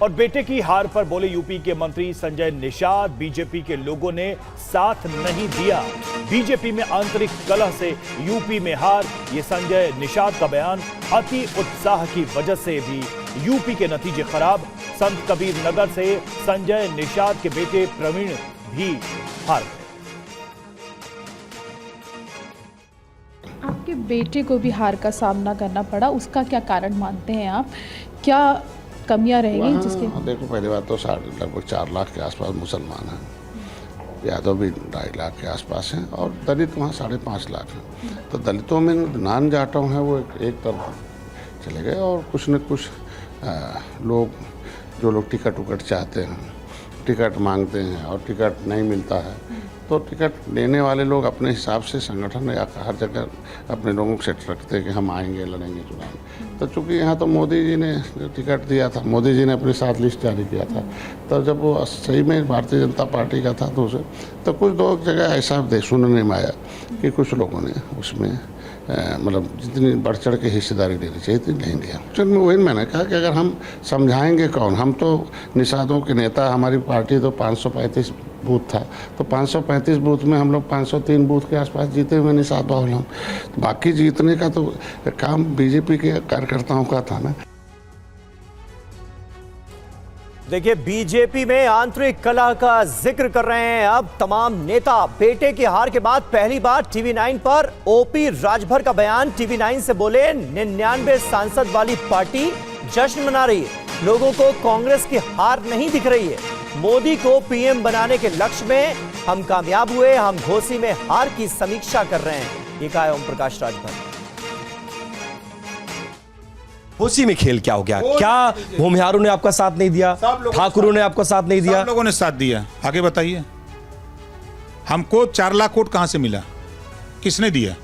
और बेटे की हार पर बोले यूपी के मंत्री संजय निषाद, बीजेपी के लोगों ने साथ नहीं दिया, बीजेपी में आंतरिक कलह से यूपी में हार। ये संजय निषाद का बयान। अति उत्साह की वजह से भी यूपी के नतीजे खराब। संत कबीर नगर से संजय निषाद के बेटे प्रवीण भी हार गए। आपके बेटे को भी हार का सामना करना पड़ा, उसका क्या कारण मानते हैं आप? क्या कमियां रहेंगी जिसके? देखो, पहली बात तो लगभग 4 लाख के आसपास मुसलमान हैं, यादव भी 2.5 लाख के आसपास हैं और दलित वहाँ 5.5 लाख हैं। तो दलितों में नॉन जाटों हैं वो एक तरफ चले गए और कुछ न कुछ लोग, जो लोग टिकट उकट चाहते हैं, टिकट मांगते हैं और टिकट नहीं मिलता है, तो टिकट देने वाले लोग अपने हिसाब से संगठन या हर जगह अपने लोगों को सेट रखते हैं कि हम आएंगे, लड़ेंगे चुनाव। तो चूँकि यहाँ तो मोदी जी ने टिकट दिया था, मोदी जी ने अपनी 7 लिस्ट जारी किया था, तब जब वो सही में भारतीय जनता पार्टी का था तो उसे तो कुछ 2 जगह ऐसा सुनने में आया कि कुछ लोगों ने उसमें मतलब जितनी बढ़ चढ़ के हिस्सेदारी लेनी चाहिए थी नहीं दिया। चल में वही मैंने कहा कि अगर हम समझाएंगे कौन, हम तो निषादों के नेता, हमारी पार्टी तो 535 बूथ था, तो 535 बूथ में हम लोग 503 बूथ के आसपास जीते हुए निषाद बाहुल हम। बाकी जीतने का तो काम बीजेपी के कार्यकर्ताओं का था ना। देखिए, बीजेपी में आंतरिक कलह का जिक्र कर रहे हैं अब तमाम नेता। बेटे की हार के बाद पहली बार टीवी 9 पर ओपी राजभर का बयान। टीवी 9 से बोले, 99 सांसद वाली पार्टी जश्न मना रही है, लोगों को कांग्रेस की हार नहीं दिख रही है। मोदी को पीएम बनाने के लक्ष्य में हम कामयाब हुए, हम घोसी में हार की समीक्षा कर रहे हैं, ये कहा ओम प्रकाश राजभर। घोसी में खेल क्या हो गया? क्या भूमिहारों ने आपका साथ नहीं दिया? ठाकुरों ने आपका साथ नहीं दिया? सब लोगों ने साथ दिया। आगे बताइए, हमको 4 लाख वोट कहां से मिला, किसने दिया?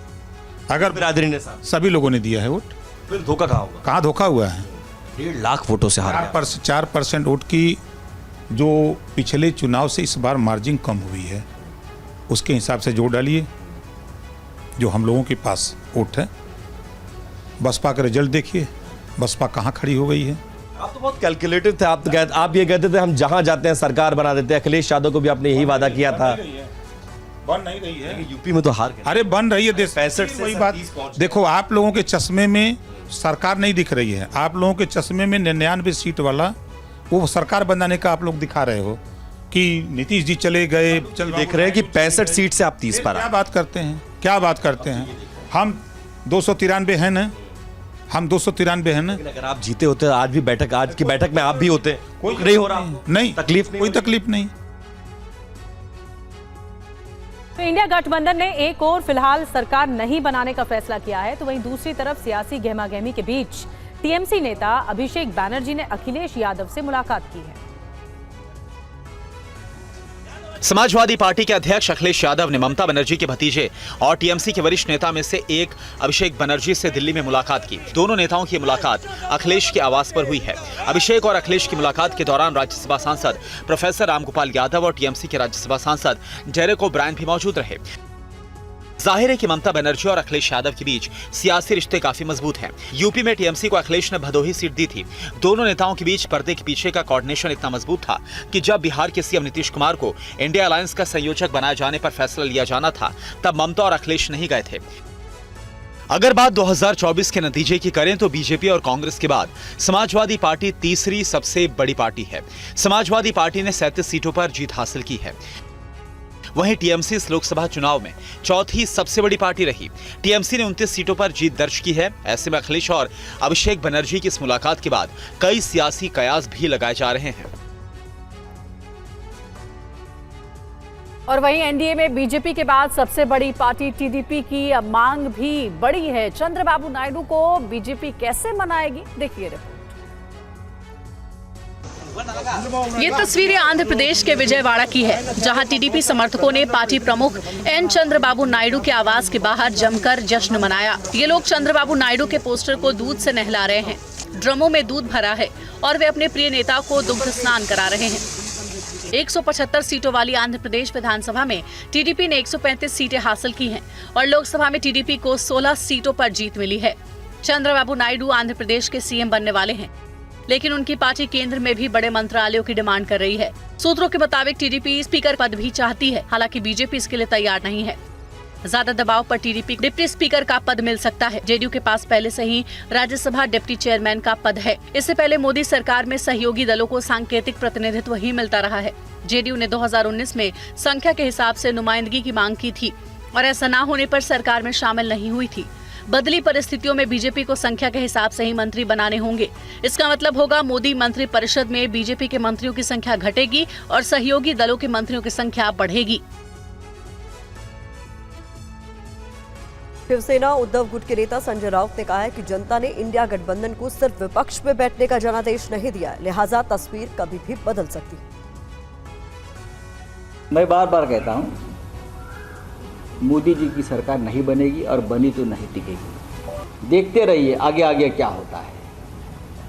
अगर बिरादरी ने साथ, सभी लोगों ने दिया है वोट, फिर धोखा कहाँ होगा? कहां धोखा हुआ है? 1.5 लाख वोटों से हार गया। 4% वोट की जो पिछले चुनाव से इस बार मार्जिन कम हुई है, उसके हिसाब से जोड़ डालिए जो हम लोगों के पास वोट है। बसपा का रिजल्ट देखिए, बसपा कहाँ खड़ी हो गई है। आप तो बहुत कैलकुलेटेड थे। आप ये कहते थे हम जहां जाते हैं सरकार बना देते हैं। अखिलेश यादव को भी आपने यही वादा किया था। बन नहीं रही है यूपी में तो हार गए। अरे बन रही है, 65 से वही बात। देखो, आप लोगों के चश्मे में सरकार नहीं दिख रही है, आप लोगों के चश्मे में 99 सीट वाला वो सरकार बनाने का आप लोग दिखा रहे हो कि नीतीश जी चले गए। देख रहे हैं कि 65 सीट से आप 30 पर। क्या बात करते हैं, क्या बात करते हैं? हम 293 हैं ना, हम 293 हैं ना। अगर आप जीते होते आज भी आज की बैठक में आप भी होते, कोई नहीं हो रहा, नहीं तकलीफ, कोई तकलीफ नहीं। तो इंडिया गठबंधन ने एक और फिलहाल सरकार नहीं बनाने का फैसला किया है, तो वहीं दूसरी तरफ सियासी गहमागहमी के बीच टीएमसी नेता अभिषेक बैनर्जी ने अखिलेश यादव से मुलाकात की है। समाजवादी पार्टी के अध्यक्ष अखिलेश यादव ने ममता बनर्जी के भतीजे और टीएमसी के वरिष्ठ नेता में से एक अभिषेक बनर्जी से दिल्ली में मुलाकात की। दोनों नेताओं की मुलाकात अखिलेश के आवास पर हुई है। अभिषेक और अखिलेश की मुलाकात के दौरान राज्यसभा सांसद प्रोफेसर रामगोपाल यादव और टीएमसी के राज्यसभा सांसद डेरेक ओब्रायन भी मौजूद रहे। जाहिर है कि ममता बनर्जी और अखिलेश यादव के बीच सियासी रिश्ते काफी मजबूत हैं। यूपी में टीएमसी को अखिलेश ने भदोही सीट दी थी। दोनों नेताओं के बीच पर्दे के पीछे का कोऑर्डिनेशन इतना मजबूत था कि जब बिहार के सीएम नीतीश कुमार को इंडिया अलायंस का संयोजक बनाए जाने पर फैसला लिया जाना था, तब ममता और अखिलेश नहीं गए थे। अगर बात 2024 के नतीजे की करें तो बीजेपी और कांग्रेस के बाद समाजवादी पार्टी तीसरी सबसे बड़ी पार्टी है। समाजवादी पार्टी ने 37 सीटों पर जीत हासिल की है। वहीं टीएमसी इस लोकसभा चुनाव में चौथी सबसे बड़ी पार्टी रही। टीएमसी ने 29 सीटों पर जीत दर्ज की है। ऐसे में अखिलेश और अभिषेक बनर्जी की इस मुलाकात के बाद कई सियासी कयास भी लगाए जा रहे हैं। और वहीं एनडीए में बीजेपी के बाद सबसे बड़ी पार्टी टीडीपी की अब मांग भी बड़ी है। चंद्रबाबू नायडू को बीजेपी कैसे मनाएगी, देखिए रिपोर्ट। ये तस्वीरें आंध्र प्रदेश के विजयवाड़ा की है, जहां टीडीपी समर्थकों ने पार्टी प्रमुख एन चंद्रबाबू नायडू के आवास के बाहर जमकर जश्न मनाया। ये लोग चंद्रबाबू नायडू के पोस्टर को दूध से नहला रहे हैं। ड्रमों में दूध भरा है और वे अपने प्रिय नेता को दुग्ध स्नान करा रहे हैं। 175 सीटों वाली आंध्र प्रदेश विधानसभा में टीडीपी ने 135 सीटें हासिल की हैं और लोकसभा में टीडीपी को 16 सीटों पर जीत मिली है। चंद्रबाबू नायडू आंध्र प्रदेश के सीएम बनने वाले हैं। लेकिन उनकी पार्टी केंद्र में भी बड़े मंत्रालयों की डिमांड कर रही है। सूत्रों के मुताबिक टीडीपी स्पीकर पद भी चाहती है, हालांकि बीजेपी इसके लिए तैयार नहीं है। ज्यादा दबाव पर टीडीपी डिप्टी स्पीकर का पद मिल सकता है। जेडीयू के पास पहले से ही राज्यसभा डिप्टी चेयरमैन का पद है। इससे पहले मोदी सरकार में सहयोगी दलों को सांकेतिक प्रतिनिधित्व ही मिलता रहा है। जेडीयू ने 2019 में संख्या के हिसाब से नुमाइंदगी की मांग की थी और ऐसा न होने पर सरकार में शामिल नहीं हुई थी। बदली परिस्थितियों में बीजेपी को संख्या के हिसाब से ही मंत्री बनाने होंगे। इसका मतलब होगा मोदी मंत्री परिषद में बीजेपी के मंत्रियों की संख्या घटेगी और सहयोगी दलों के मंत्रियों की संख्या बढ़ेगी। शिवसेना उद्धव गुट के नेता संजय राउत ने कहा है कि जनता ने इंडिया गठबंधन को सिर्फ विपक्ष में बैठने का जनादेश नहीं दिया, लिहाजा तस्वीर कभी भी बदल सकती है। मैं बार बार कहता हूं, मोदी जी की सरकार नहीं बनेगी और बनी तो नहीं टिकेगी। देखते रहिए आगे आगे क्या होता है।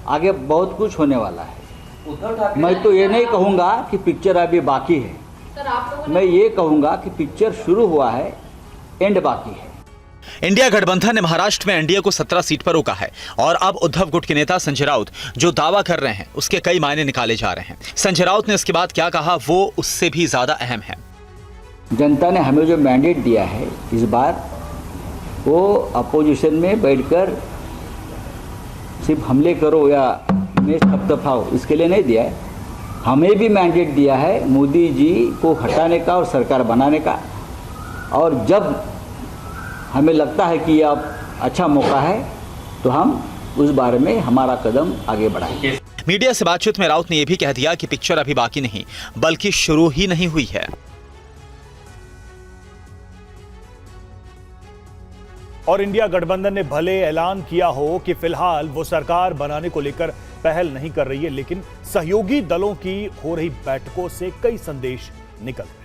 आगे बहुत कुछ होने वाला है। मैं तो ये नहीं कहूँगा कि पिक्चर अभी बाकी है, मैं ये कहूँगा कि पिक्चर शुरू हुआ है, एंड बाकी है। इंडिया गठबंधन ने महाराष्ट्र में एनडीए को 17 सीट पर रोका है और अब उद्धव गुट के नेता संजय राउत जो दावा कर रहे हैं उसके कई मायने निकाले जा रहे हैं। संजय राउत ने इसके बाद क्या कहा वो उससे भी ज्यादा अहम है। जनता ने हमें जो मैंडेट दिया है इस बार, वो अपोजिशन में बैठकर सिर्फ हमले करो या इमेज थपथपाओ इसके लिए नहीं दिया है। हमें भी मैंडेट दिया है मोदी जी को हटाने का और सरकार बनाने का, और जब हमें लगता है कि यह अच्छा मौका है तो हम उस बारे में हमारा कदम आगे बढ़ाएंगे। मीडिया से बातचीत में राउत ने यह भी कह दिया कि पिक्चर अभी बाकी नहीं बल्कि शुरू ही नहीं हुई है। और इंडिया गठबंधन ने भले ऐलान किया हो कि फिलहाल वो सरकार बनाने को लेकर पहल नहीं कर रही है, लेकिन सहयोगी दलों की हो रही बैठकों से कई संदेश निकल रहे हैं।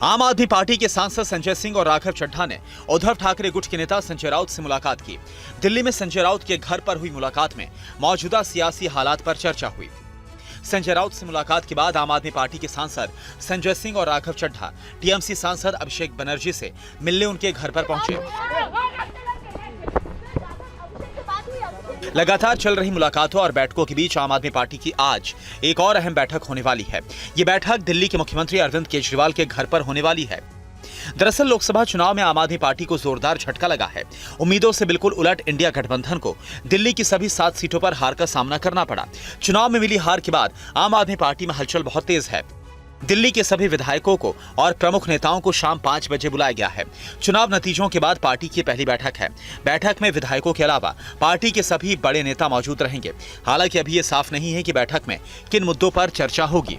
आम आदमी पार्टी के सांसद संजय सिंह और राघव चड्ढा ने उद्धव ठाकरे गुट के नेता संजय राउत से मुलाकात की। दिल्ली में संजय राउत के घर पर हुई मुलाकात में मौजूदा सियासी हालात पर चर्चा हुई। संजय राउत से मुलाकात के बाद आम आदमी पार्टी के सांसद संजय सिंह और राघव चड्ढा टीएमसी सांसद अभिषेक बनर्जी से मिलने उनके घर पर पहुंचे। लगातार चल रही मुलाकातों और बैठकों के बीच आम आदमी पार्टी की आज एक और अहम बैठक होने वाली है। ये बैठक दिल्ली के मुख्यमंत्री अरविंद केजरीवाल के घर पर होने वाली है। दरअसल लोकसभा चुनाव में आम आदमी पार्टी को जोरदार झटका लगा है। उम्मीदों से बिल्कुल उलट इंडिया गठबंधन को दिल्ली की सभी 7 सीटों पर हार का सामना करना पड़ा। चुनाव में मिली हार के बाद आम आदमी पार्टी में हलचल बहुत तेज है। दिल्ली के सभी विधायकों को और प्रमुख नेताओं को शाम 5 बजे बुलाया गया है। चुनाव नतीजों के बाद पार्टी की पहली बैठक है। बैठक में विधायकों के अलावा पार्टी के सभी बड़े नेता मौजूद रहेंगे। हालांकि अभी ये साफ नहीं है कि बैठक में किन मुद्दों पर चर्चा होगी।